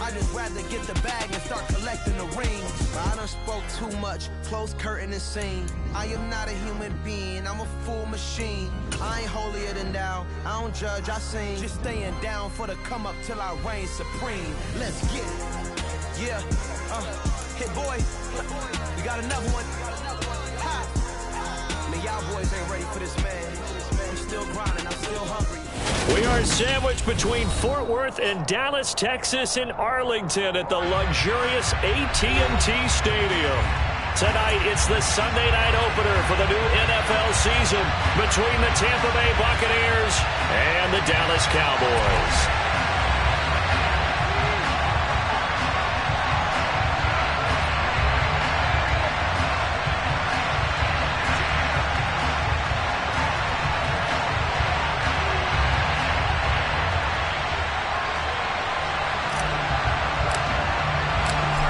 I'd just rather get the bag and start collecting the rings. But I done spoke too much, close curtain and scene. I am not a human being, I'm a full machine. I ain't holier than thou, I don't judge, I sing. Just staying down for the come up till I reign supreme. Let's get it. Yeah, hit boy, we got another one. Ha. Man, y'all boys ain't ready for this, man. I'm still grinding, I'm still hungry. We are sandwiched between Fort Worth and Dallas, Texas, and Arlington at the luxurious AT&T Stadium. Tonight, it's the Sunday night opener for the new NFL season between the Tampa Bay Buccaneers and the Dallas Cowboys.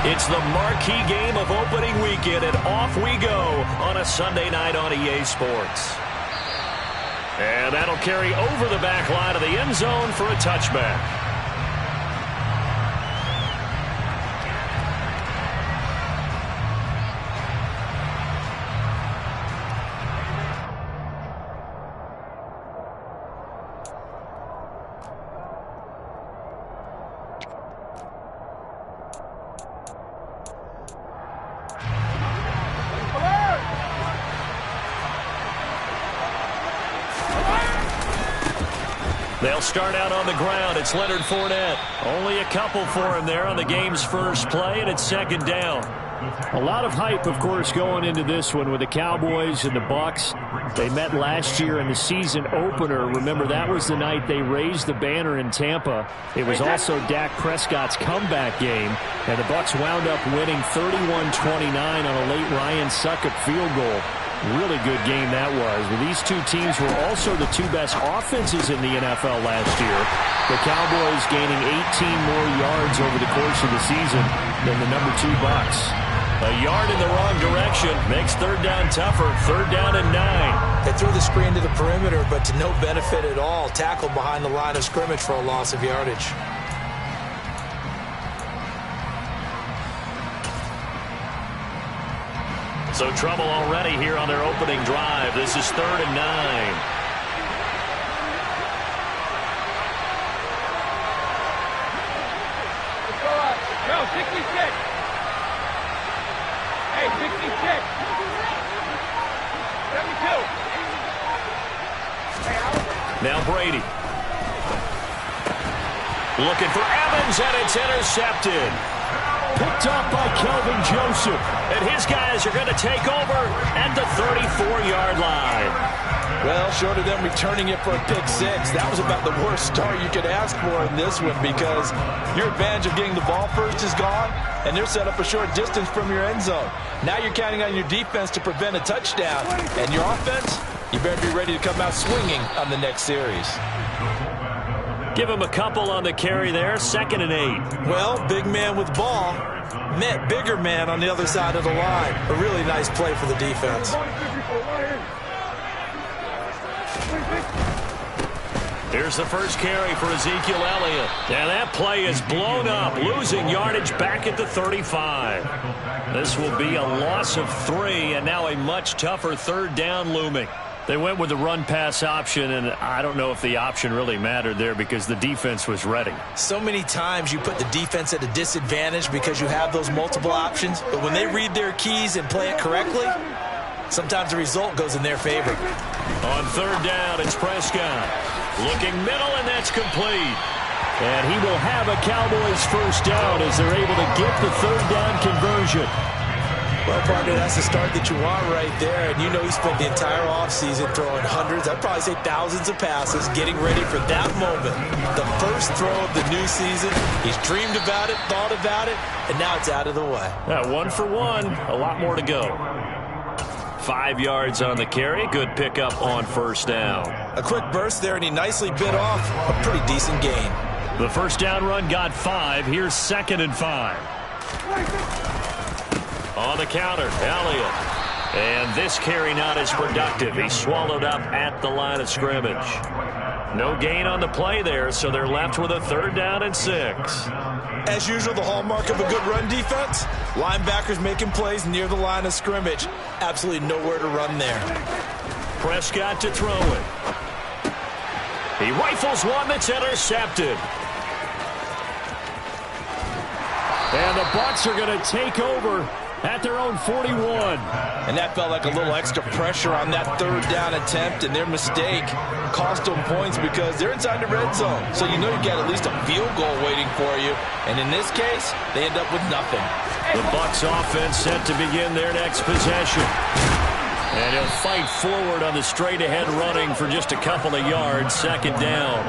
It's the marquee game of opening weekend, and off we go on a Sunday night on EA Sports. And that'll carry over the back line of the end zone for a touchback. They'll start out on the ground. It's Leonard Fournette. Only a couple for him there on the game's first play, and it's second down. A lot of hype, of course, going into this one with the Cowboys and the Bucs. They met last year in the season opener. Remember, that was the night they raised the banner in Tampa. It was also Dak Prescott's comeback game, and the Bucs wound up winning 31-29 on a late Ryan Succop field goal. Really good game that was. Well, these two teams were also the two best offenses in the NFL last year. The Cowboys gaining 18 more yards over the course of the season than the number 2 Bucs. A yard in the wrong direction makes third down tougher. Third down and 9. They threw the screen to the perimeter, but to no benefit at all. Tackled behind the line of scrimmage for a loss of yardage. So trouble already here on their opening drive. This is third and 9. Go, 66. Hey, 66. 72. Now Brady. Looking for Evans, and it's intercepted. Picked off by Kelvin Joseph. And his guys are going to take over at the 34-yard line. Well, short of them returning it for a pick 6, that was about the worst start you could ask for in this one, because your advantage of getting the ball first is gone, and they're set up a short distance from your end zone. Now you're counting on your defense to prevent a touchdown, and your offense, you better be ready to come out swinging on the next series. Give him a couple on the carry there. Second and 8. Well, big man with ball met bigger man on the other side of the line. A really nice play for the defense. Here's the first carry for Ezekiel Elliott. And that play is blown up, losing yardage back at the 35. This will be a loss of 3, and now a much tougher third down looming. They went with the run-pass option, and I don't know if the option really mattered there because the defense was ready. So many times you put the defense at a disadvantage because you have those multiple options, but when they read their keys and play it correctly, sometimes the result goes in their favor. On third down, it's Prescott. Looking middle, and that's complete. And he will have a Cowboys first down as they're able to get the third down conversion. Well, partner, that's the start that you want right there. And you know he spent the entire offseason throwing hundreds, I'd probably say thousands of passes, getting ready for that moment. The first throw of the new season. He's dreamed about it, thought about it, and now it's out of the way. 1 for 1. A lot more to go. 5 yards on the carry. Good pickup on first down. A quick burst there, and he nicely bit off a pretty decent gain. The first down run got 5. Here's second and 5. On the counter, Elliott. And this carry not as productive. He's swallowed up at the line of scrimmage. No gain on the play there, so they're left with a 3rd down and 6. As usual, the hallmark of a good run defense, linebackers making plays near the line of scrimmage. Absolutely nowhere to run there. Prescott to throw it. He rifles one that's intercepted. And the Bucs are going to take over at their own 41. And that felt like a little extra pressure on that 3rd down attempt, and their mistake cost them points because they're inside the red zone. So you know you've got at least a field goal waiting for you. And in this case, they end up with nothing. The Bucs offense set to begin their next possession. And he'll fight forward on the straight-ahead running for just a couple of yards. 2nd down.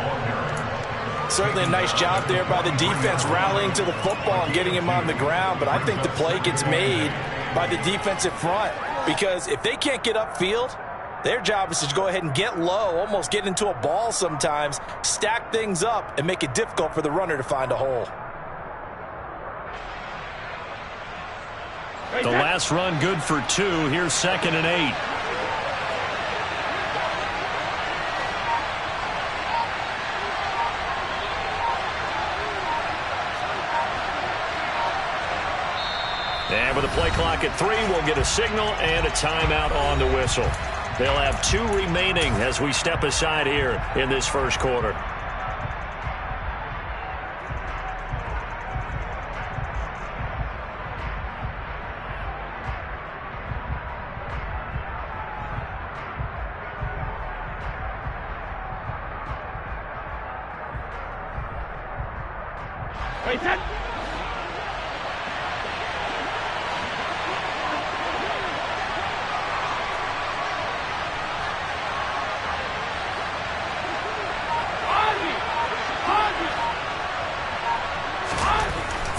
Certainly a nice job there by the defense rallying to the football and getting him on the ground. But I think the play gets made by the defensive front because if they can't get upfield, their job is to go ahead and get low, almost get into a ball sometimes, stack things up, and make it difficult for the runner to find a hole. The last run good for 2. Here's 2nd and 8. And with the play clock at 3, we'll get a signal and a timeout on the whistle. They'll have 2 remaining as we step aside here in this first quarter. Wait, set.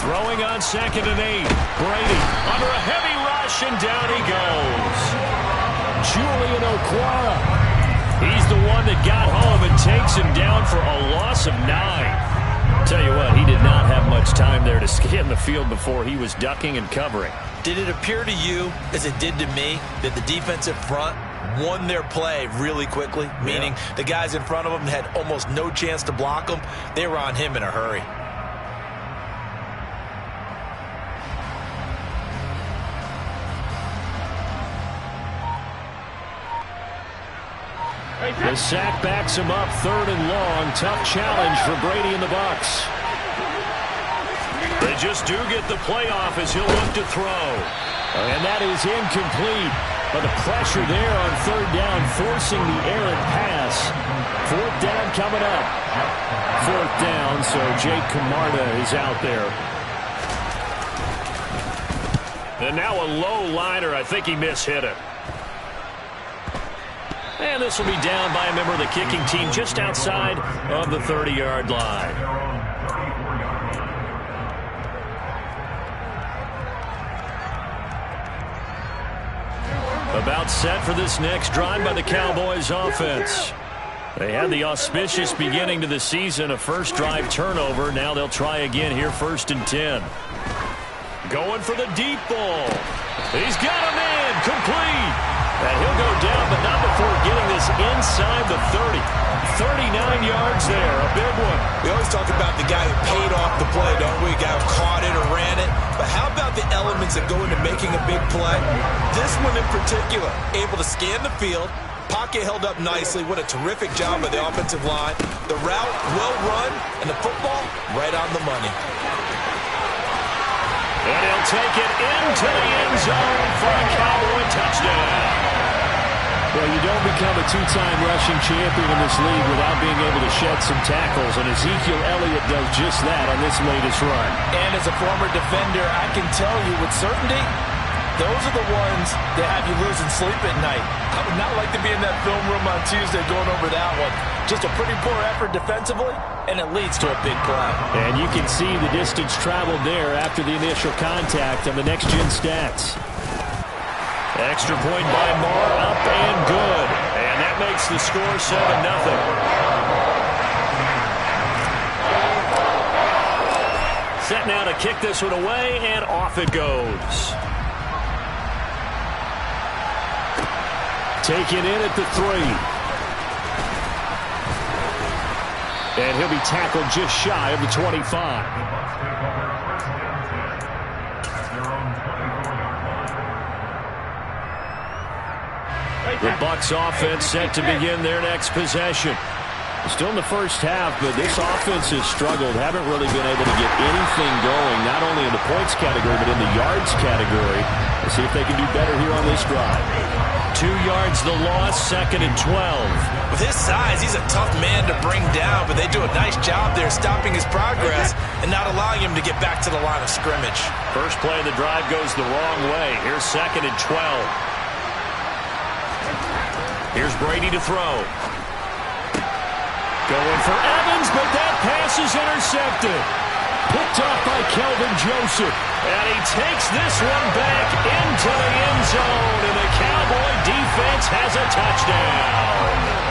Throwing on 2nd and 8. Brady under a heavy rush, and down he goes. Julian Okwara. He's the one that got home and takes him down for a loss of 9. Tell you what, he did not have much time there to scan the field before he was ducking and covering. Did it appear to you, as it did to me, that the defensive front won their play really quickly? Meaning the guys in front of them had almost no chance to block them. They were on him in a hurry. The sack backs him up, 3rd and long. Tough challenge for Brady and the Bucs. They just do get the playoff as he'll look to throw. And that is incomplete. But the pressure there on 3rd down, forcing the errant pass. 4th down coming up. 4th down, so Jake Camarda is out there. And now a low liner. I think he mishit it. And this will be down by a member of the kicking team just outside of the 30-yard line. About set for this next drive by the Cowboys offense. They had the auspicious beginning to the season, a first drive turnover. Now they'll try again here, 1st and 10. Going for the deep ball. He's got him in, complete. And he'll go down, but not before getting this inside the 30. 39 yards there, a big one. We always talk about the guy who paid off the play, don't we? The guy who caught it or ran it. But how about the elements that go into making a big play? This one in particular, able to scan the field, pocket held up nicely. What a terrific job by the offensive line. The route, well run, and the football, right on the money. And he'll take it into the end zone for a Cowboy touchdown. Well, you don't become a 2-time rushing champion in this league without being able to shed some tackles, and Ezekiel Elliott does just that on this latest run. And as a former defender, I can tell you with certainty, those are the ones that have you losing sleep at night. I would not like to be in that film room on Tuesday going over that one. Just a pretty poor effort defensively, and it leads to a big play. And you can see the distance traveled there after the initial contact on the next-gen stats. Extra point by Marr, up and good. And that makes the score 7-0. Set now to kick this one away, and off it goes. Taken in at the 3. And he'll be tackled just shy of the 25. The Bucs offense set to begin their next possession. Still in the first half, but this offense has struggled. Haven't really been able to get anything going, not only in the points category, but in the yards category. Let's see if they can do better here on this drive. 2 yards the loss, 2nd and 12. With his size, he's a tough man to bring down, but they do a nice job there stopping his progress and not allowing him to get back to the line of scrimmage. First play of the drive goes the wrong way. Here's 2nd and 12. Here's Brady to throw. Going for Evans, but that pass is intercepted. Picked off by Kelvin Joseph. And he takes this one back into the end zone. And the Cowboy defense has a touchdown.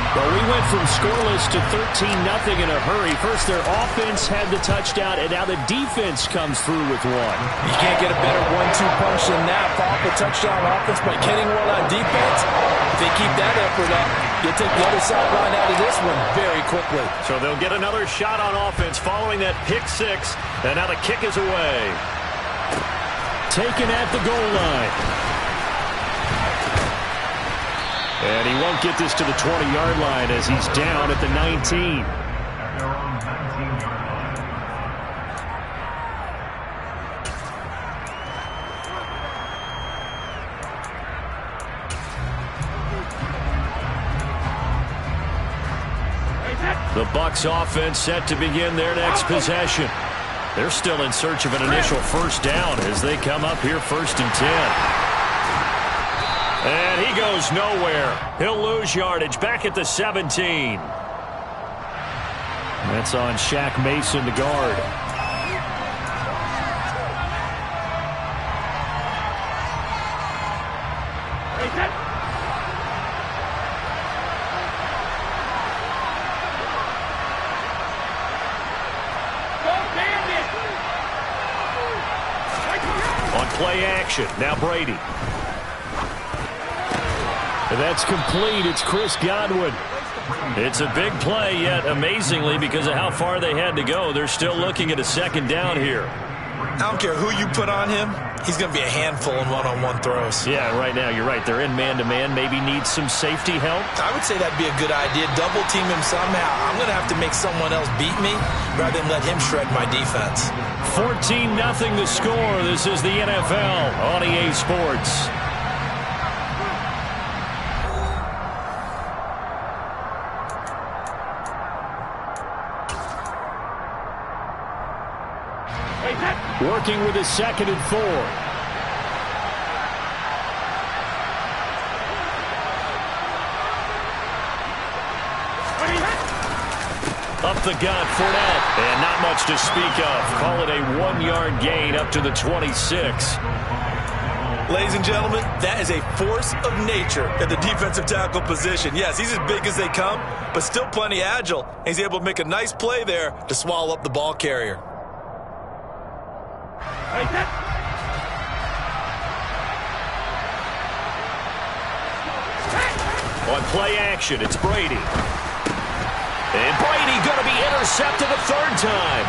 Well, we went from scoreless to 13-0 in a hurry. First, their offense had the touchdown, and now the defense comes through with one. You can't get a better 1-2 punch than that. Off a touchdown offense by getting one on defense. If they keep that effort up, you'll take the other sideline out of this one very quickly. So they'll get another shot on offense following that pick six, and now the kick is away. Taken at the goal line. And he won't get this to the 20-yard line as he's down at the 19. The Bucs offense set to begin their next possession. They're still in search of an initial first down as they come up here 1st and 10. And he goes nowhere. He'll lose yardage back at the 17. That's on Shaq Mason, the guard. On play action, now Brady. That's complete. It's Chris Godwin. It's a big play, yet amazingly, because of how far they had to go, they're still looking at a 2nd down here. I don't care who you put on him. He's going to be a handful in one-on-one throws. Yeah, right now, you're right. They're in man-to-man. Maybe need some safety help. I would say that'd be a good idea. Double team him somehow. I'm going to have to make someone else beat me rather than let him shred my defense. 14-0 the score. This is the NFL on EA Sports. Working with his 2nd and 4. Up the gut, Fournette. And not much to speak of. Call it a 1-yard gain up to the 26. Ladies and gentlemen, that is a force of nature at the defensive tackle position. Yes, he's as big as they come, but still plenty agile. He's able to make a nice play there to swallow up the ball carrier. On play action, it's Brady. And Brady going to be intercepted a 3rd time.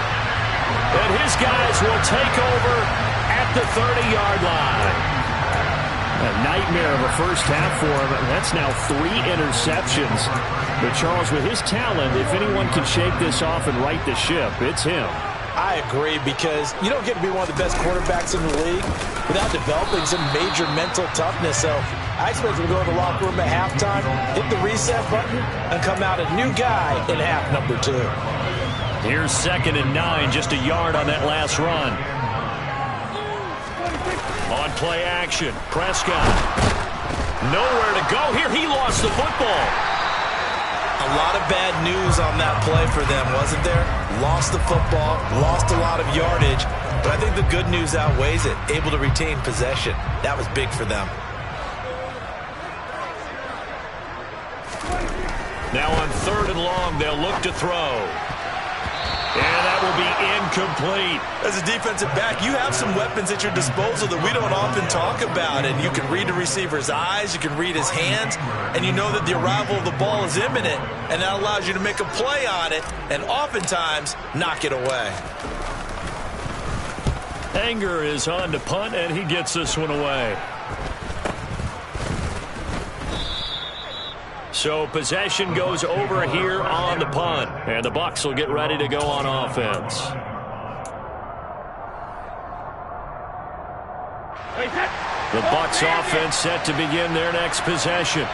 And his guys will take over at the 30-yard line. A nightmare of a first half for him. That's now 3 interceptions. But Charles, with his talent, if anyone can shake this off and right the ship, it's him. I agree, because you don't get to be one of the best quarterbacks in the league without developing some major mental toughness. So I expect him to go in the locker room at halftime, hit the reset button, and come out a new guy in half number 2. Here's 2nd and 9, just a yard on that last run. On play action, Prescott. Nowhere to go here. He lost the football. A lot of bad news on that play for them, wasn't there? Lost the football, lost a lot of yardage, but I think the good news outweighs it. Able to retain possession. That was big for them. Now on 3rd and long, they'll look to throw. And that will be incomplete. As a defensive back, you have some weapons at your disposal that we don't often talk about. And you can read the receiver's eyes, you can read his hands, and you know that the arrival of the ball is imminent, and that allows you to make a play on it and oftentimes knock it away. Anger is on to punt, and he gets this one away. So possession goes over here on the punt, and the Bucs will get ready to go on offense. The Bucs offense set to begin their next possession.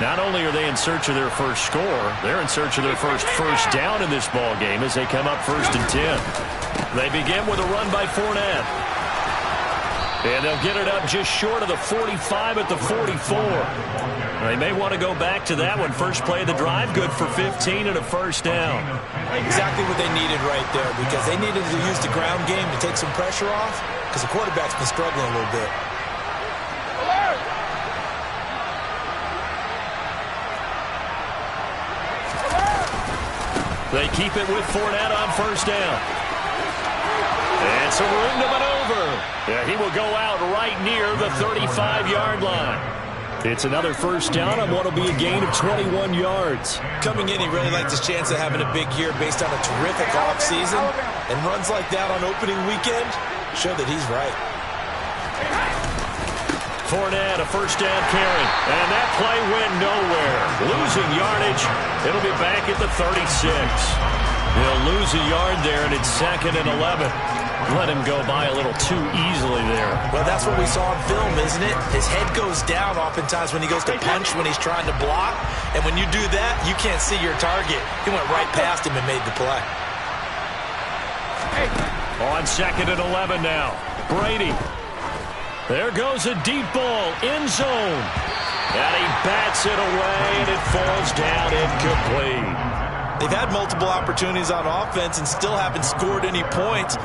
Not only are they in search of their first score, they're in search of their first down in this ball game as they come up 1st and 10. They begin with a run by Fournette. And they'll get it up just short of the 45 at the 44. They may want to go back to that one. First play of the drive, good for 15 and a first down. Exactly what they needed right there, because they needed to use the ground game to take some pressure off, because the quarterback's been struggling a little bit. They keep it with Fournette on first down. And some room to maneuver. Yeah, he will go out right near the 35-yard line. It's another first down on what will be a gain of 21 yards. Coming in, he really liked his chance of having a big year based on a terrific offseason. And runs like that on opening weekend show that he's right. Fournette, a first down carry. And that play went nowhere. Losing yardage. It'll be back at the 36. They'll lose a yard there, and it's 2nd and 11. Let him go by a little too easily there. Well, that's what we saw on film, isn't it? His head goes down oftentimes when he goes to punch, when he's trying to block. And when you do that, you can't see your target. He went right past him and made the play. On 2nd and 11 now. Brady. There goes a deep ball, end zone. And he bats it away, and it falls down incomplete. They've had multiple opportunities on offense and still haven't scored any points.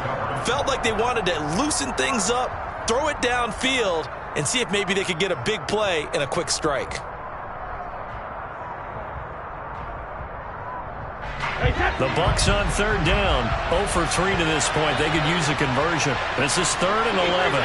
Felt like they wanted to loosen things up, throw it downfield, and see if maybe they could get a big play and a quick strike. The Bucs on 3rd down. 0 for 3 to this point. They could use a conversion. This is 3rd and 11.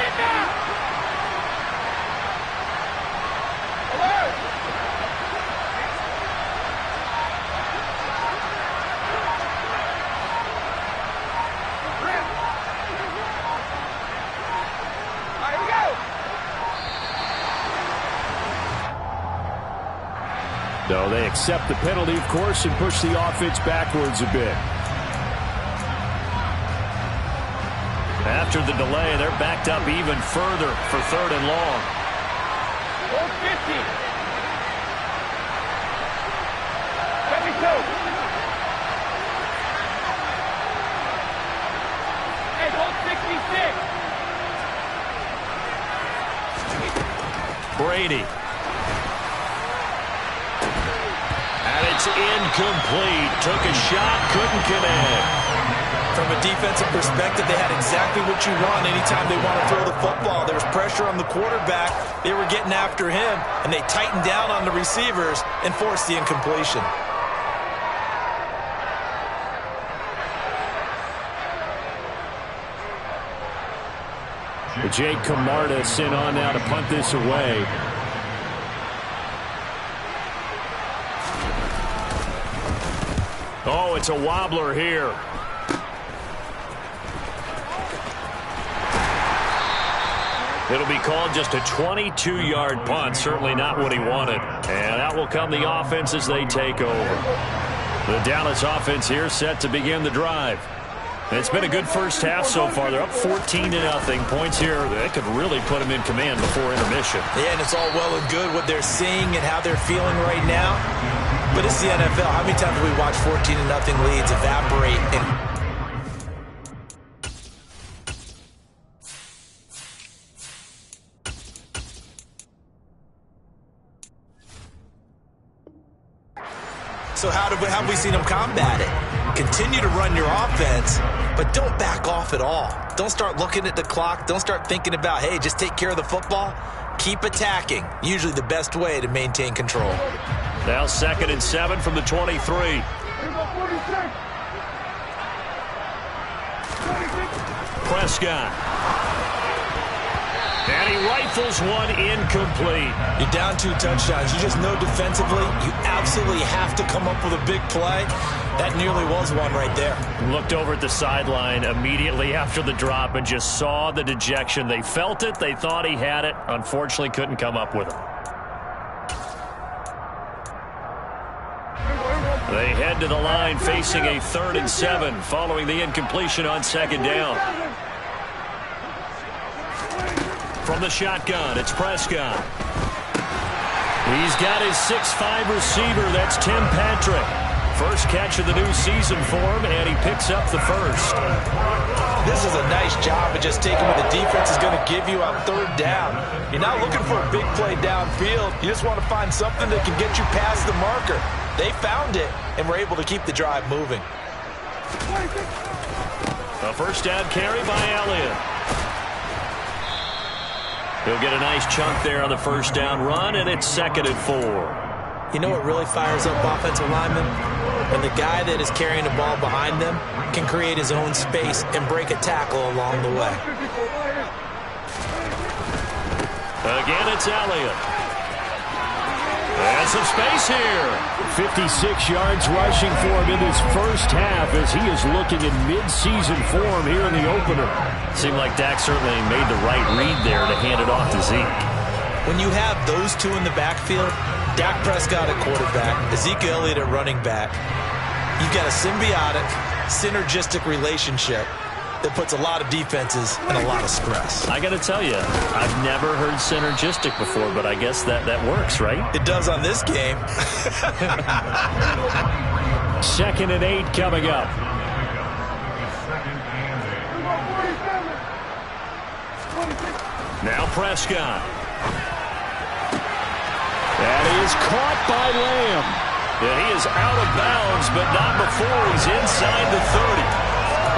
No, they accept the penalty, of course, and push the offense backwards a bit. After the delay, they're backed up even further for 3rd and long. 450. 72. Hey, hold 66. Brady. And it's incomplete. Took a shot, couldn't connect. From a defensive perspective, they had exactly what you want anytime they want to throw the football. There was pressure on the quarterback. They were getting after him, and they tightened down on the receivers and forced the incompletion. Jake Camarda sent on now to punt this away. Oh, it's a wobbler here. It'll be called just a 22-yard punt. Certainly not what he wanted. And out will come the offense as they take over. The Dallas offense here set to begin the drive. And it's been a good first half so far. They're up 14-0. Points here that could really put them in command before intermission. Yeah, and it's all well and good what they're seeing and how they're feeling right now. But it's the NFL. How many times have we watched 14-0 leads evaporate and so how have we seen them combat it? Continue to run your offense, but don't back off at all. Don't start looking at the clock. Don't start thinking about, hey, just take care of the football. Keep attacking. Usually the best way to maintain control. Now 2nd and 7 from the 23. Prescott. And he rifles one incomplete. You're down 2 touchdowns. You just know defensively you absolutely have to come up with a big play. That nearly was one right there. Looked over at the sideline immediately after the drop and just saw the dejection. They felt it. They thought he had it. Unfortunately, couldn't come up with it. They head to the line facing a 3rd and 7 following the incompletion on 2nd down. From the shotgun, it's Prescott. He's got his 6'5" receiver. That's Tim Patrick. First catch of the new season for him, and he picks up the first. This is a nice job of just taking what the defense is going to give you on 3rd down. You're not looking for a big play downfield. You just want to find something that can get you past the marker. They found it, and were able to keep the drive moving. A first down carry by Elliott. He'll get a nice chunk there on the first down run, and it's 2nd and 4. You know what really fires up offensive linemen? When the guy that is carrying the ball behind them can create his own space and break a tackle along the way. Again, it's Elliott. And some space here. 56 yards rushing for him in his first half as he is looking in mid-season form here in the opener. Seemed like Dak certainly made the right read there to hand it off to Zeke. When you have those two in the backfield, Dak Prescott at quarterback, Ezekiel Elliott at running back, you've got a symbiotic, synergistic relationship that puts a lot of defenses in a lot of stress. I got to tell you, I've never heard synergistic before, but I guess that works, right? It does on this game. 2nd and 8 coming up. Now Prescott. That is caught by Lamb. And he is out of bounds, but not before he's inside the 30.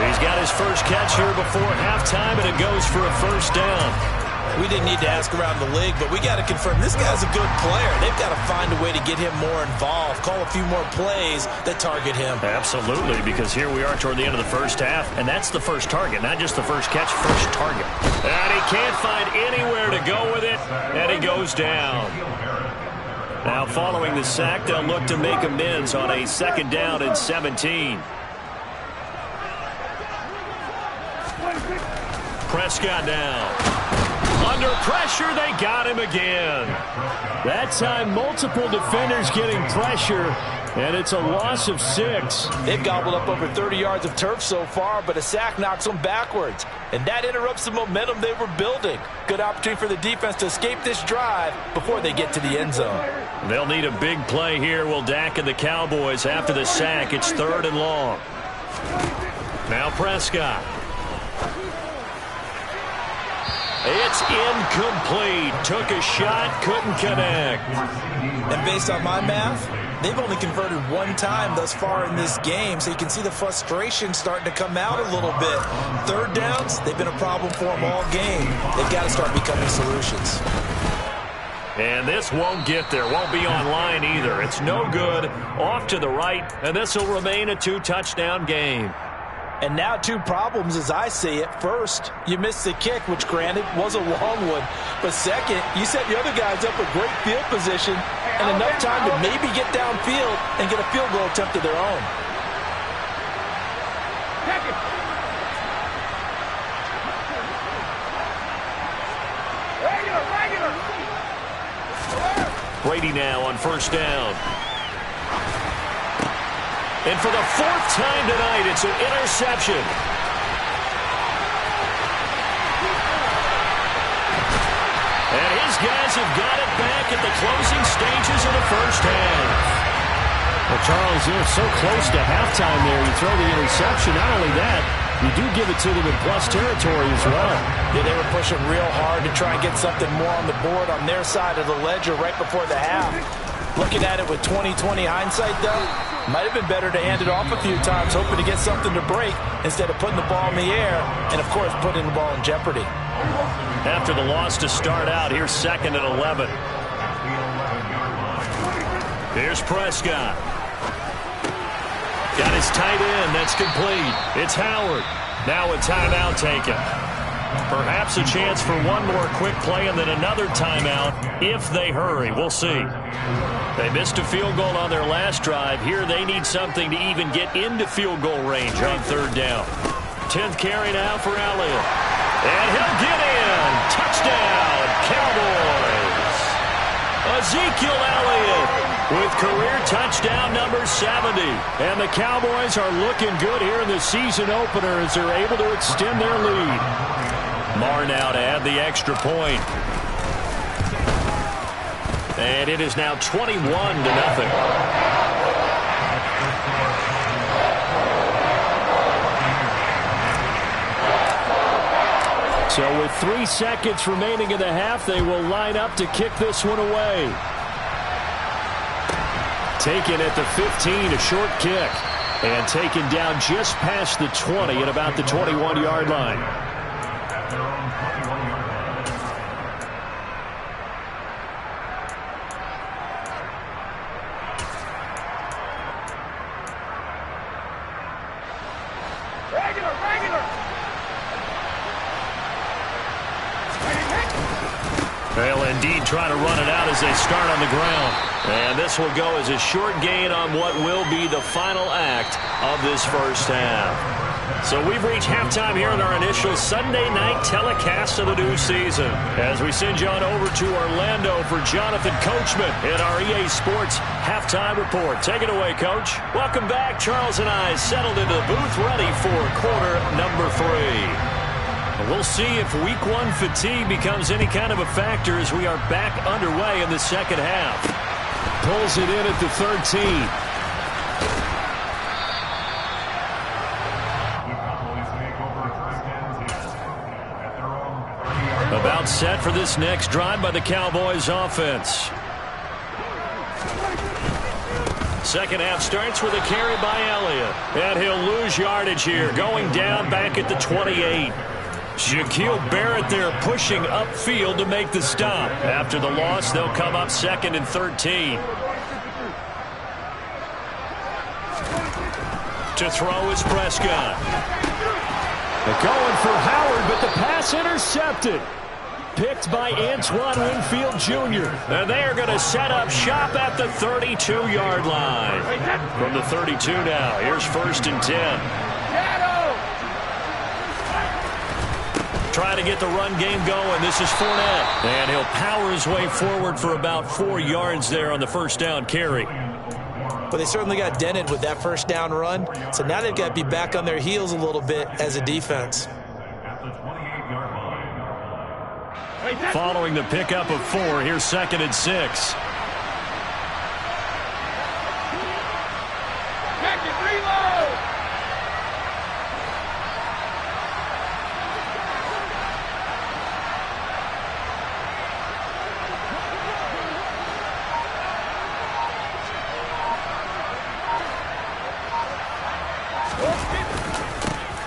He's got his first catch here before halftime, and it goes for a first down. We didn't need to ask around the league, but we got to confirm this guy's a good player. They've got to find a way to get him more involved, call a few more plays that target him. Absolutely, because here we are toward the end of the first half, and that's the first target, not just the first catch, first target. And he can't find anywhere to go with it, and he goes down. Now following the sack, they'll look to make amends on a 2nd down and 17. Prescott now. Under pressure, they got him again. That time, multiple defenders getting pressure, and it's a loss of 6. They've gobbled up over 30 yards of turf so far, but a sack knocks them backwards. And that interrupts the momentum they were building. Good opportunity for the defense to escape this drive before they get to the end zone. They'll need a big play here, will Dak and the Cowboys after the sack. It's 3rd and long. Now Prescott. It's incomplete. Took a shot, couldn't connect. And based on my math, they've only converted 1 time thus far in this game, so you can see the frustration starting to come out a little bit. 3rd downs, they've been a problem for them all game. They've got to start becoming solutions. And this won't get there. Won't be online either. It's no good. Off to the right, and this will remain a 2-touchdown game. And now 2 problems as I see it. First, you missed the kick, which granted was a long one. But second, you set the other guys up with great field position and enough time to maybe get downfield and get a field goal attempt of their own. Brady now on first down. And for the 4th time tonight, it's an interception. And his guys have got it back at the closing stages of the first half. Well, Charles, you're so close to halftime there. You throw the interception. Not only that, you do give it to them in plus territory as well. Yeah, they were pushing real hard to try and get something more on the board on their side of the ledger right before the half. Looking at it with 20/20 hindsight, though, might have been better to hand it off a few times, hoping to get something to break instead of putting the ball in the air and, of course, putting the ball in jeopardy. After the loss to start out, here's 2nd and 11. Here's Prescott. Got his tight end. That's complete. It's Howard. Now a timeout taken. Perhaps a chance for one more quick play and then another timeout if they hurry. We'll see. They missed a field goal on their last drive. Here they need something to even get into field goal range on third down. 10th carry now for Elliott. And he'll get in. Touchdown, Cowboys. Ezekiel Elliott with career touchdown number 70. And the Cowboys are looking good here in the season opener as they're able to extend their lead. Marr now to add the extra point. And it is now 21-0. So with 3 seconds remaining in the half, they will line up to kick this one away. Taken at the 15, a short kick. And taken down just past the 20 at about the 21-yard line. They'll indeed try to run it out as they start on the ground. And this will go as a short gain on what will be the final act of this first half. So we've reached halftime here in our initial Sunday night telecast of the new season. As we send you on over to Orlando for Jonathan Coachman in our EA Sports halftime report. Take it away, Coach. Welcome back. Charles and I settled into the booth ready for quarter number 3. We'll see if week 1 fatigue becomes any kind of a factor as we are back underway in the second half. Pulls it in at the 13. About set for this next drive by the Cowboys offense. Second half starts with a carry by Elliott. And he'll lose yardage here, going down back at the 28. Shaquille Barrett there pushing upfield to make the stop. After the loss, they'll come up 2nd and 13. To throw is Prescott. They're going for Howard, but the pass intercepted. Picked by Antoine Winfield Jr. And they are going to set up shop at the 32-yard line. From the 32 now, here's 1st and 10. Trying to get the run game going. This is Fournette. And he'll power his way forward for about 4 yards there on the first down carry. But they certainly got dented with that first down run. So now they've got to be back on their heels a little bit as a defense. Following the pickup of 4, here's 2nd and 6.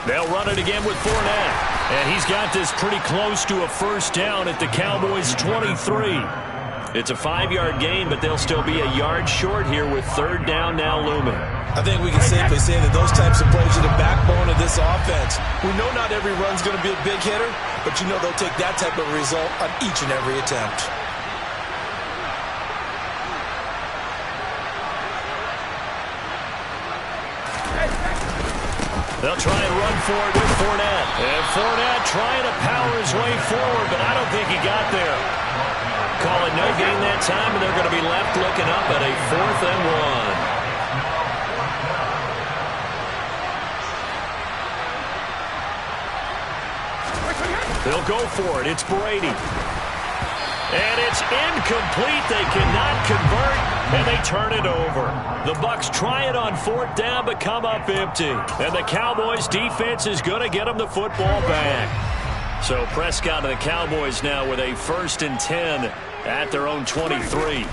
They'll run it again with Fournette. And he's got this pretty close to a first down at the Cowboys' 23. It's a 5-yard gain, but they'll still be a yard short here with 3rd down now looming. I think we can safely say that those types of plays are the backbone of this offense. We know not every run's going to be a big hitter, but you know they'll take that type of result on each and every attempt. They'll try and run for it with Fournette. And Fournette trying to power his way forward, but I don't think he got there. Call it no gain that time, and they're going to be left looking up at a 4th and 1. They'll go for it. It's Brady. And it's incomplete. They cannot convert, and they turn it over. The Bucs try it on 4th down, but come up empty. And the Cowboys defense is going to get them the football back. So Prescott and the Cowboys now with a 1st and 10 at their own 23.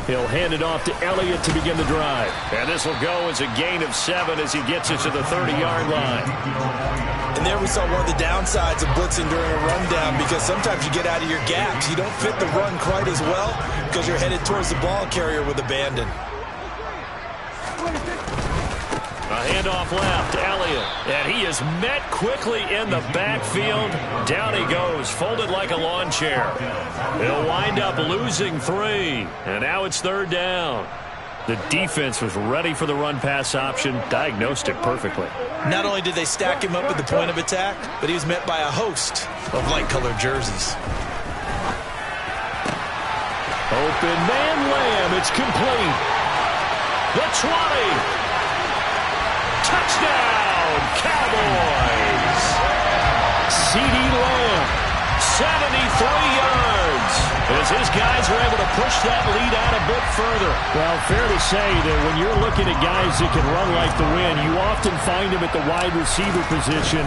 He'll hand it off to Elliott to begin the drive. And this will go as a gain of 7 as he gets it to the 30-yard line. And there we saw one of the downsides of blitzing during a rundown, because sometimes you get out of your gaps. You don't fit the run quite as well because you're headed towards the ball carrier with abandon. A handoff left, Elliott, and he is met quickly in the backfield. Down he goes, folded like a lawn chair. He'll wind up losing 3, and now it's 3rd down. The defense was ready for the run-pass option, diagnosed it perfectly. Not only did they stack him up at the point of attack, but he was met by a host of light-colored jerseys. Open man Lamb, it's complete. The 20. Touchdown, Cowboys! C.D. Lamb, 73 yards, as his guys are able to push that lead out a bit further. Well, fair to say that when you're looking at guys that can run like the wind, you often find them at the wide receiver position,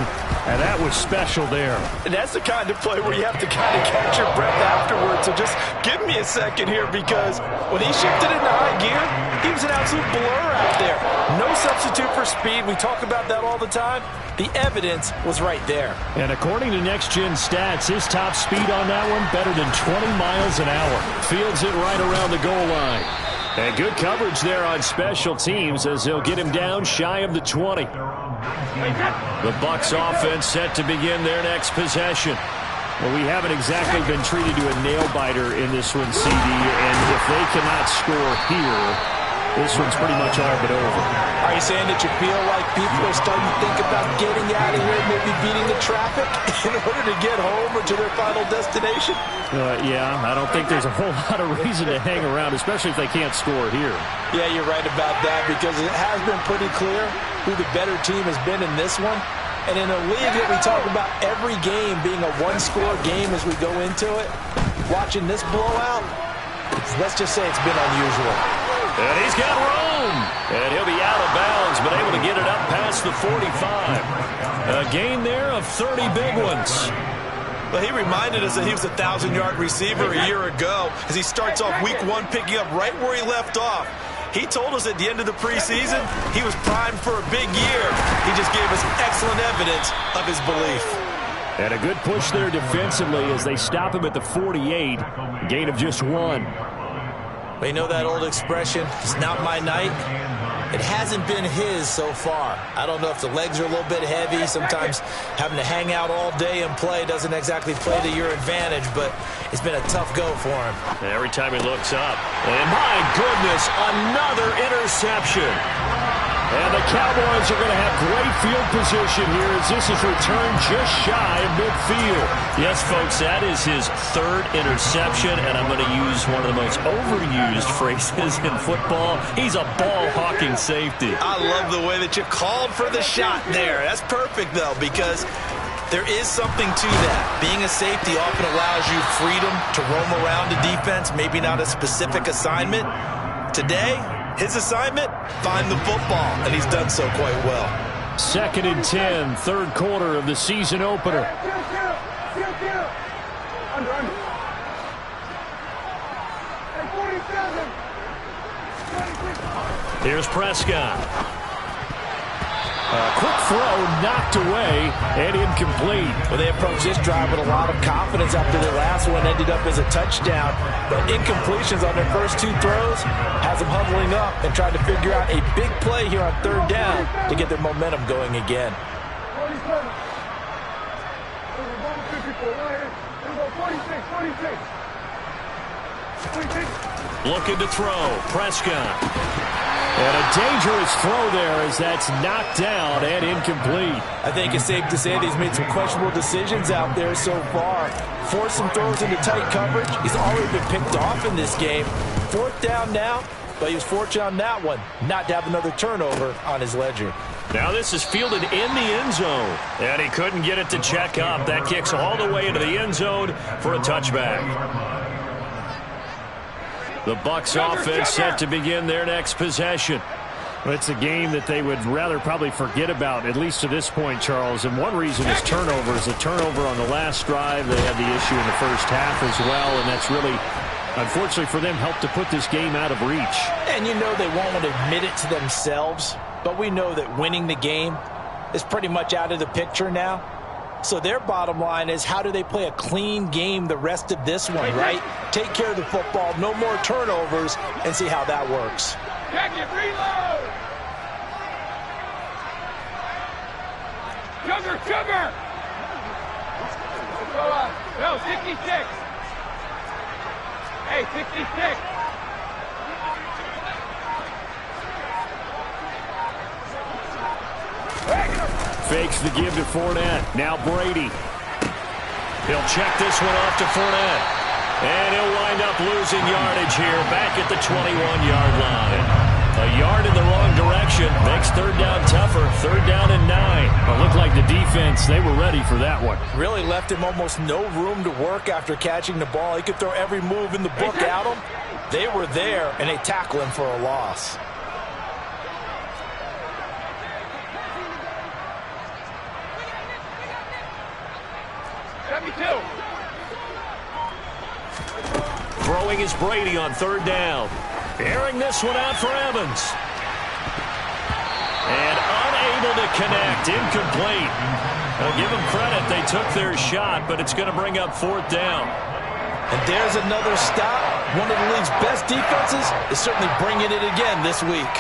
and that was special there. And that's the kind of play where you have to kind of catch your breath afterwards. So just give me a second here, because when he shifted into high gear, he was an absolute blur out there. No substitute for speed. We talk about that all the time. The evidence was right there. And according to Next Gen Stats, his top speed on that one, better than 20 miles an hour. Fields it right around the goal line. And good coverage there on special teams as they'll get him down shy of the 20. The Bucs offense set to begin their next possession. Well, we haven't exactly been treated to a nail-biter in this one, CD, and if they cannot score here, this one's pretty much all but over. Are you saying that you feel like people are starting to think about getting out of here, maybe beating the traffic in order to get home or to their final destination? Yeah, I don't think there's a whole lot of reason to hang around, especially if they can't score here. Yeah, you're right about that, because it has been pretty clear who the better team has been in this one. And in a league that we talk about every game being a one-score game as we go into it, watching this blowout, let's just say it's been unusual. And he's got room. And he'll be out of bounds, but able to get it up past the 45. A gain there of 30 big ones. Well, he reminded us that he was a 1,000-yard receiver a year ago as he starts off week 1 picking up right where he left off. He told us at the end of the preseason he was primed for a big year. He just gave us excellent evidence of his belief. And a good push there defensively as they stop him at the 48. Gain of just 1. Well, you know that old expression, it's not my night? It hasn't been his so far. I don't know if the legs are a little bit heavy. Sometimes having to hang out all day and play doesn't exactly play to your advantage, but it's been a tough go for him. Every time he looks up. And my goodness, another interception. And the Cowboys are going to have great field position here as this is returned just shy of midfield. Yes, folks, that is his 3rd interception, and I'm going to use one of the most overused phrases in football. He's a ball-hawking safety. I love the way that you called for the shot there. That's perfect, though, because there is something to that. Being a safety often allows you freedom to roam around the defense, maybe not a specific assignment. Today, his assignment, find the football, and he's done so quite well. 2nd and 10, 3rd quarter of the season opener. Here's Prescott. A quick throw knocked away and incomplete. Well, they approached this drive with a lot of confidence after their last one ended up as a touchdown. But incompletions on their first 2 throws has them huddling up and trying to figure out a big play here on 3rd down to get their momentum going again. Looking to throw. Prescott. And a dangerous throw there as that's knocked down and incomplete. I think it's safe to say that he's made some questionable decisions out there so far. Forced some throws into tight coverage. He's already been picked off in this game. 4th down now, but he was fortunate on that one not to have another turnover on his ledger. Now this is fielded in the end zone. And he couldn't get it to check up. That kicks all the way into the end zone for a touchback. The Bucs offense set to begin their next possession. Well, it's a game that they would rather probably forget about, at least to this point, Charles. And one reason is turnovers. A turnover on the last drive. They had the issue in the first half as well, and that's really, unfortunately for them, helped to put this game out of reach. And you know they won't want to admit it to themselves, but we know that winning the game is pretty much out of the picture now. So their bottom line is, how do they play a clean game the rest of this one, right? Take care of the football, no more turnovers, and see how that works. Jacket, reload! Sugar, sugar! No, 66. Hey, 66. Fakes the give to Fournette. Now Brady. He'll check this one off to Fournette. And he'll wind up losing yardage here back at the 21-yard line. A yard in the wrong direction makes third down tougher. Third down and 9. It looked like the defense, they were ready for that one. Really left him almost no room to work after catching the ball. He could throw every move in the book at him. They were there, and they tackle him for a loss. Throwing is Brady on third down. Airing this one out for Evans. And unable to connect. Incomplete. Well, give them credit. They took their shot, but it's going to bring up fourth down. And there's another stop. One of the league's best defenses is certainly bringing it again this week.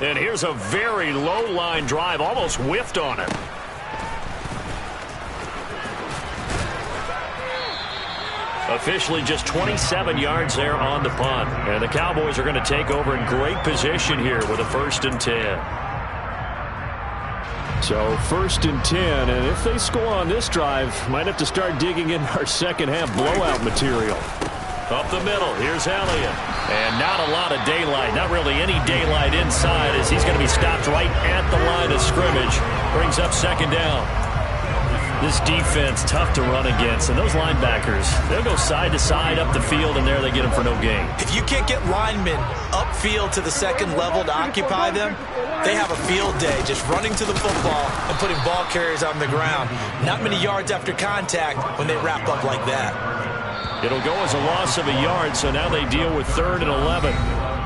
And here's a very low line drive, almost whiffed on it. Officially just 27 yards there on the punt. And the Cowboys are going to take over in great position here with a 1st and 10. So 1st and 10, and if they score on this drive, might have to start digging in our second half blowout material. Up the middle, here's Elliott. And not a lot of daylight, not really any daylight inside as he's going to be stopped right at the line of scrimmage. Brings up second down. This defense, tough to run against. And those linebackers, they'll go side to side up the field, and there they get them for no gain. If you can't get linemen upfield to the second level to occupy them, they have a field day just running to the football and putting ball carriers on the ground. Not many yards after contact when they wrap up like that. It'll go as a loss of a yard, so now they deal with 3rd and 11.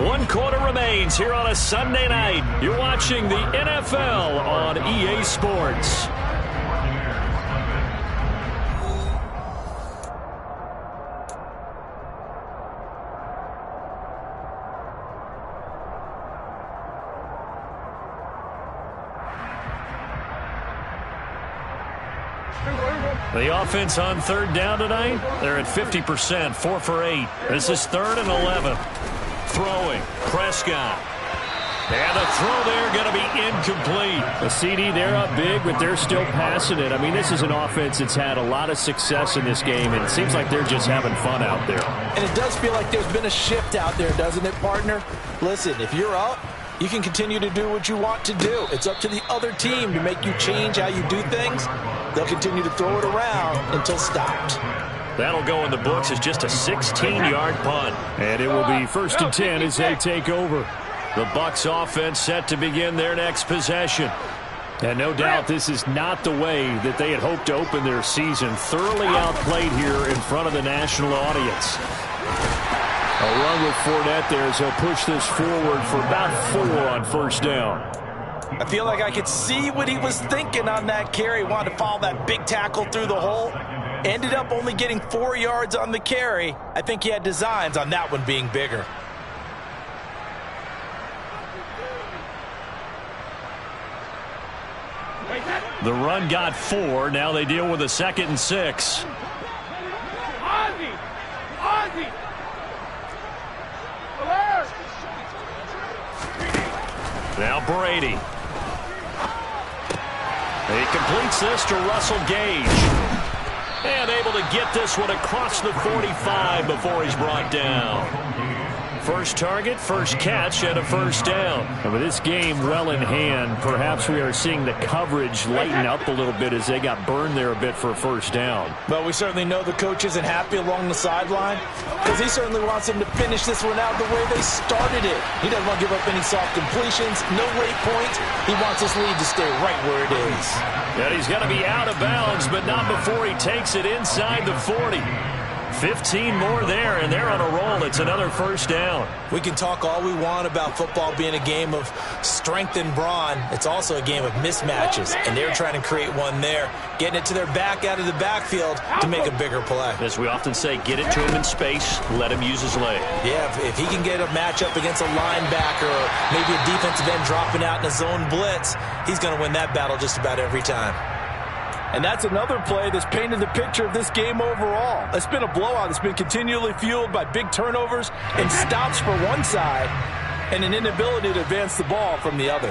1 quarter remains here on a Sunday night. You're watching the NFL on EA Sports. The offense on third down tonight, they're at 50%, 4 for 8. This is 3rd and 11. Throwing, Prescott. And the throw there going to be incomplete. The CD, they're up big, but they're still passing it. I mean, this is an offense that's had a lot of success in this game, and it seems like they're just having fun out there. And it does feel like there's been a shift out there, doesn't it, partner? Listen, if you're up, you can continue to do what you want to do. It's up to the other team to make you change how you do things. They'll continue to throw it around until stopped. That'll go in the books as just a 16-yard punt. And it will be 1st and 10 as they take over. The Bucs offense set to begin their next possession. And no doubt this is not the way that they had hoped to open their season. Thoroughly outplayed here in front of the national audience. A run with Fournette there as he'll push this forward for about 4 on 1st down. I feel like I could see what he was thinking on that carry. Wanted to follow that big tackle through the hole. Ended up only getting 4 yards on the carry. I think he had designs on that one being bigger. The run got 4. Now they deal with a 2nd and 6. Ozzie! Now Brady. He completes this to Russell Gage. And able to get this one across the 45 before he's brought down. First target, first catch, and a 1st down. And with this game well in hand, perhaps we are seeing the coverage lighten up a little bit as they got burned there a bit for a 1st down. Well, we certainly know the coach isn't happy along the sideline because he certainly wants them to finish this one out the way they started it. He doesn't want to give up any soft completions, no late points. He wants this lead to stay right where it is. And he's going to be out of bounds, but not before he takes it inside the 40. 15 more there, and they're on a roll. It's another first down. We can talk all we want about football being a game of strength and brawn. It's also a game of mismatches, and they're trying to create one there, getting it to their back out of the backfield to make a bigger play. As we often say, get it to him in space, let him use his leg. Yeah, if he can get a matchup against a linebacker or maybe a defensive end dropping out in a zone blitz, he's going to win that battle just about every time. And that's another play that's painted the picture of this game overall. It's been a blowout. It's been continually fueled by big turnovers and stops for one side and an inability to advance the ball from the other.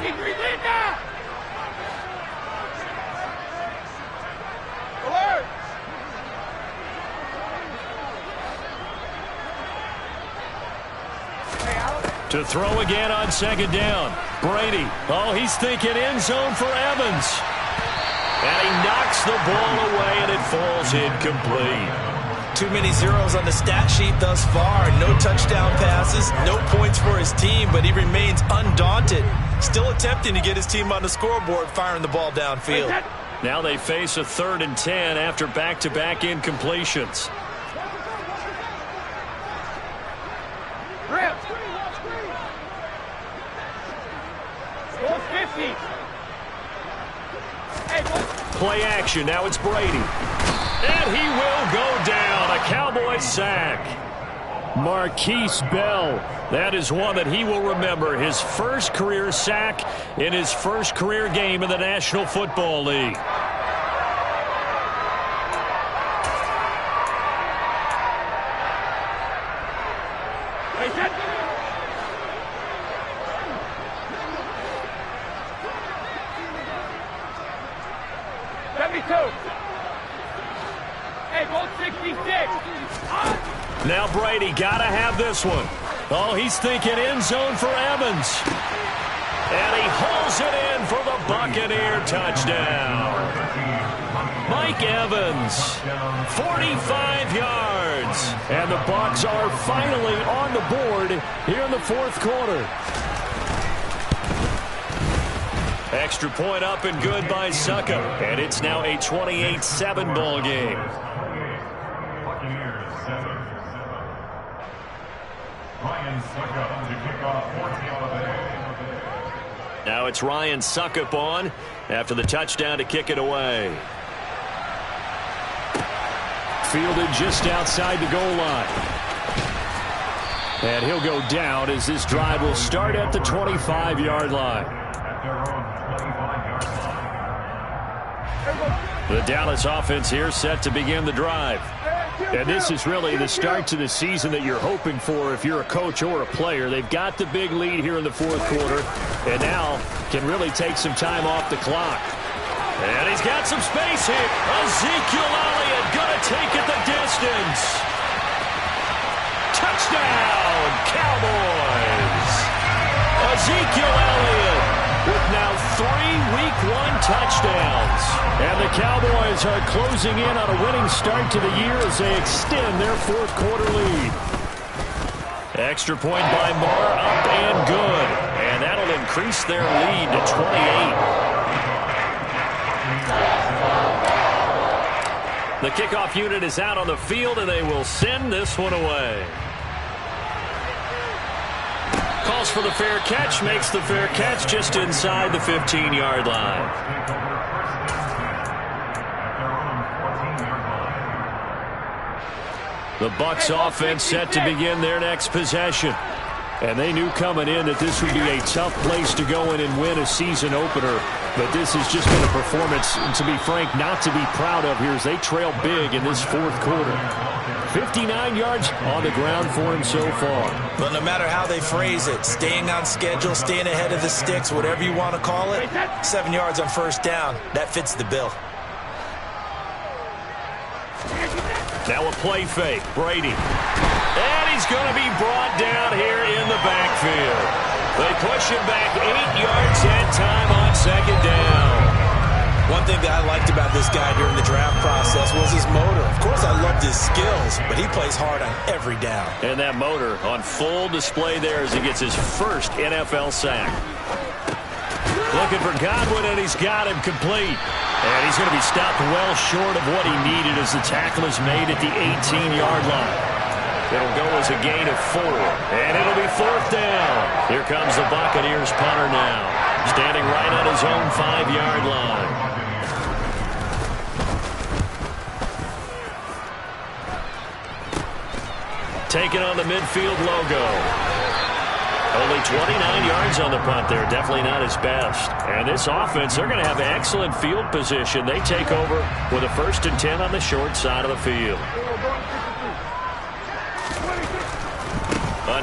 To throw again on second down. Brady. Oh, he's thinking end zone for Evans. And he knocks the ball away, and it falls incomplete. Too many zeros on the stat sheet thus far. No touchdown passes, no points for his team, but he remains undaunted. Still attempting to get his team on the scoreboard, firing the ball downfield. Now they face a 3rd and 10 after back-to-back incompletions. Rip. Goal 50. Play action. Now it's Brady. And he will go down. A Cowboy sack. Marquise Bell. That is one that he will remember. His first career sack in his first career game in the National Football League. Now Brady got to have this one. Oh, he's thinking end zone for Evans. And he hauls it in for the Buccaneer touchdown. Mike Evans, 45 yards. And the Bucs are finally on the board here in the 4th quarter. Extra point up and good by Suckup. And it's now a 28-7 ball game. Now it's Ryan Suckup on after the touchdown to kick it away. Fielded just outside the goal line. And he'll go down as this drive will start at the 25-yard line. The Dallas offense here set to begin the drive. And this is really the start to the season that you're hoping for if you're a coach or a player. They've got the big lead here in the 4th quarter and now can really take some time off the clock. And he's got some space here. Ezekiel Elliott going to take it the distance. Touchdown, Cowboys. Ezekiel Elliott with now 3 Week 1 touchdowns. And the Cowboys are closing in on a winning start to the year as they extend their 4th quarter lead. Extra point by Marr, up and good. And that'll increase their lead to 28. The kickoff unit is out on the field, and they will send this one away. Calls for the fair catch, makes the fair catch just inside the 15-yard line. The Bucs offense set to begin their next possession. And they knew coming in that this would be a tough place to go in and win a season opener. But this has just been a performance, to be frank, not to be proud of here as they trail big in this 4th quarter. 59 yards on the ground for him so far. But no matter how they phrase it, staying on schedule, staying ahead of the sticks, whatever you want to call it, 7 yards on first down, that fits the bill. Now a play fake, Brady. And he's going to be brought down here in the backfield. They push him back 8 yards that time on second down. One thing that I liked about this guy during the draft process was his motor. Of course, I loved his skills, but he plays hard on every down. And that motor on full display there as he gets his first NFL sack. Looking for Godwin, and he's got him complete. And he's going to be stopped well short of what he needed as the tackle is made at the 18-yard line. It'll go as a gain of 4. And it'll be 4th down. Here comes the Buccaneers punter now, standing right on his own 5-yard line. Taking on the midfield logo. Only 29 yards on the punt there. Definitely not his best. And this offense, they're going to have excellent field position. They take over with a 1st and 10 on the short side of the field.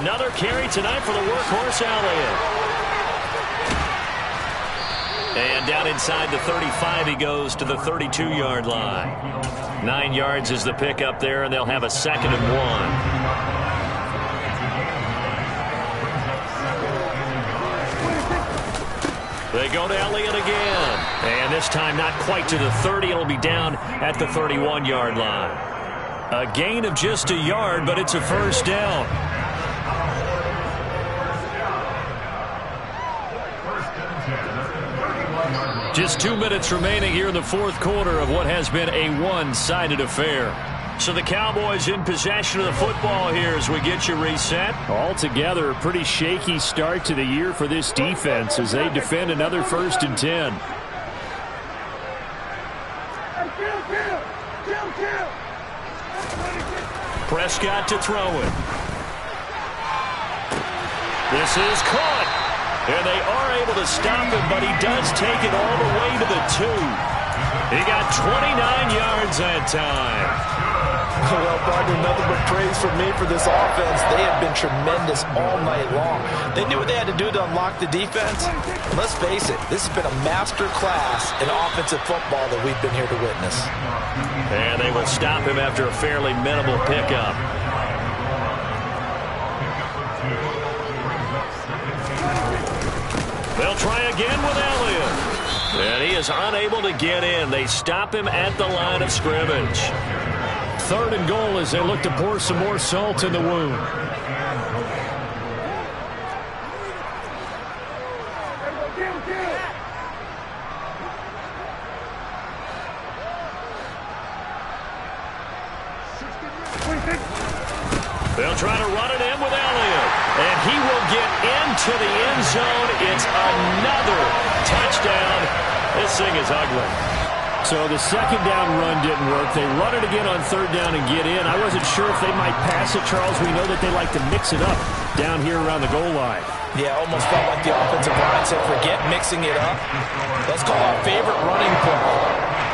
Another carry tonight for the workhorse Elliott. And down inside the 35 he goes to the 32-yard line. 9 yards is the pickup there, and they'll have a 2nd and 1. They go to Elliott again. And this time not quite to the 30. It'll be down at the 31-yard line. A gain of just a yard, but it's a 1st down. Just 2 minutes remaining here in the 4th quarter of what has been a one-sided affair. So the Cowboys in possession of the football here as we get you reset. Altogether, a pretty shaky start to the year for this defense as they defend another 1st and 10. Prescott to throw it. This is caught. And they are able to stop him, but he does take it all the way to the 2. He got 29 yards that time. Well, Barton, nothing but praise from me for this offense. They have been tremendous all night long. They knew what they had to do to unlock the defense. And let's face it, this has been a master class in offensive football that we've been here to witness. And they will stop him after a fairly minimal pickup. They'll try again with Elliott. And he is unable to get in. They stop him at the line of scrimmage. 3rd and goal as they look to pour some more salt in the wound. They'll try to run it in with Elliott. And he will get into the end zone. It's another touchdown. This thing is ugly. So the 2nd down run didn't work. They run it again on 3rd down and get in. I wasn't sure if they might pass it, Charles. We know that they like to mix it up down here around the goal line. Yeah, almost felt like the offensive line said, forget mixing it up. Let's call our favorite running play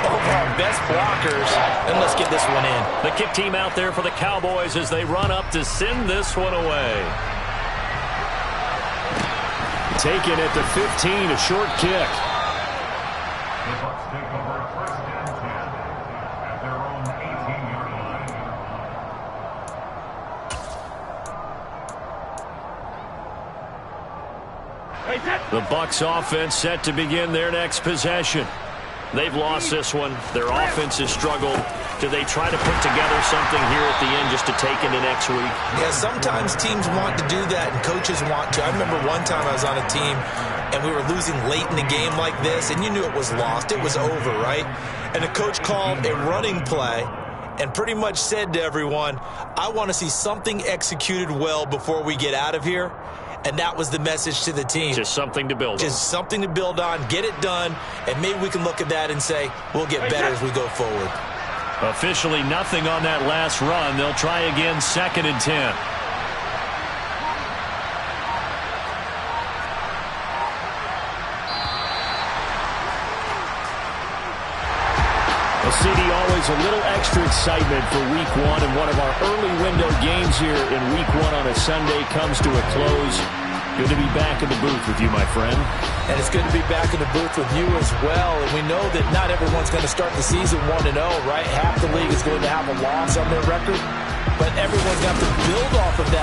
over our best blockers, and let's get this one in. The kick team out there for the Cowboys as they run up to send this one away. Taken at the 15, a short kick. The Bucs offense set to begin their next possession. They've lost this one. Their offense has struggled. Do they try to put together something here at the end just to take into next week? Yeah, sometimes teams want to do that and coaches want to. I remember one time I was on a team and we were losing late in the game like this, and you knew it was lost. It was over, right? And the coach called a running play and pretty much said to everyone, I want to see something executed well before we get out of here. And that was the message to the team. Just something to build on. Just something to build on, get it done, and maybe we can look at that and say, we'll get better as we go forward. Officially nothing on that last run. They'll try again, 2nd and 10. Well, CD, always a little extra excitement for Week 1, and one of our early window games here in Week 1 on a Sunday comes to a close. Good to be back in the booth with you, my friend. And it's good to be back in the booth with you as well. And we know that not everyone's going to start the season 1-0, right? Half the league is going to have a loss on their record. But everyone's got to build off of that.